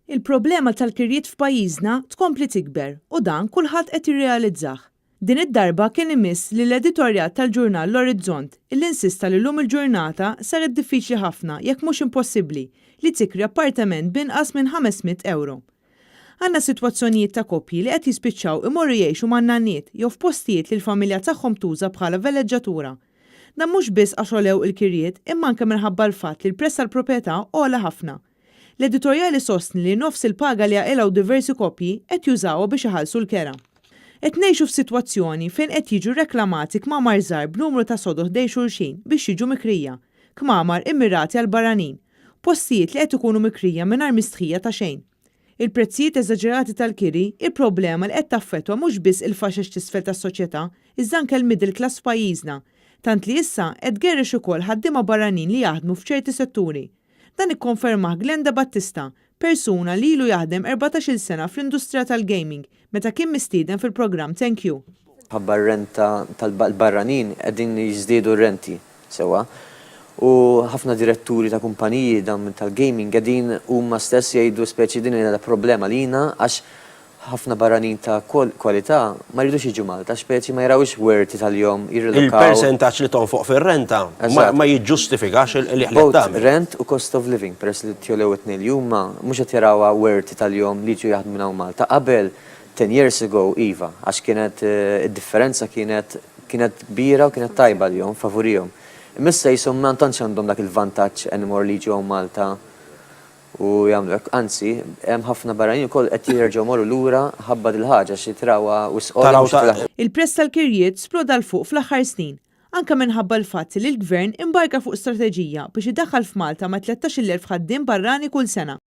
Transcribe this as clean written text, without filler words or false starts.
Il-problema tal-kirjiet f'pajjiżna tkompli tikber u dan kulħadd qed jirrealizzah. Din id-darba kien imiss li l-editorjat tal-ġurnal L-Orizzont illi insista li llum il-ġurnata saret diffiċli ħafna jekk mhux impossibbli li tikri appartament b'inqas minn 500 euro. Għandna sitwazzjonijiet ta' koppji li qed jispiċċaw imorru jgħixu man-nanniet jew f'postijiet li l-familja tagħhom tuża bħala veleġġatura. Dan mhux biss għax olew il-kirjiet imma anke minħabba l-fatt li l-prezz tal-proprjetà ogħla ħafna. L-editorjali sostni li nofs il-paga li għaqilgħu diversi koppji qed jużawha biex iħallsu l-kera. Qed ngħixu f'sitwazzjoni fejn qed jiġu reklamati kmamar żgħar b'numru ta' sodoħ dej xulxin biex jiġu mikrija, kmamar immirati għal barranin, postijiet li qed ikunu mikrija mingħajr mistħija ta' xejn. Il-prezzijiet eżaġerati tal-kiri, il-problema li qed taffettwa mhux biss il-faxex tisfel tas-soċjetà, iżda anke l-middle class f'pajjiżna, tant li issa qed gerrex ukoll ħaddiema barranin li jaħdmu f'ċerti setturi. Dan ikkonfermah Glenda Battista, persuna li ilu jaħdem 14-il sena fl-industrija tal-gaming meta kien mistieden fil-programm Thank You. Ħabba r-renta tal-barranin qegħdin jiżdiedu r-renti sewwa. U ħafna diretturi ta' kumpaniji tal-gaming qegħdin huma stess jgħidu speċi din hija problema lina għax ħafna barranin ta' kwalità ma jridux jiġu Malta, speċi ma jrawx worti tal-jom jirrilokaw. Il-percentaġġ li tonfoq fir-renta ma jiġġustifikax li ħliet tagħmel. Rent u cost of living, peress li tjolew it-tnejn li huma mhux qed jarawha worti tal-jom li jiġu jaħdmu minn Malta. Qabel 10 years ago iva, għax kienet id-differenza kienet kbira u kienet tajba l-jom, favorihom. Imissa jisom ma tantx għandhom dak il-vantaġġ anymore li jiġu Malta u jagħmlu hekk, anzi, hemm ħafna barranin ukoll qed jerġgħu morru lura ħabba dil-ħaġa xi trawha wisqola. Il-prezz tal-kirjiet sploda l fuq fl-aħħar snin, anke minħabba l-fatt li l-gvern imbarka fuq strateġija biex idaħħal f'Malta ma' 13,000 ħaddiem barrani kull sena.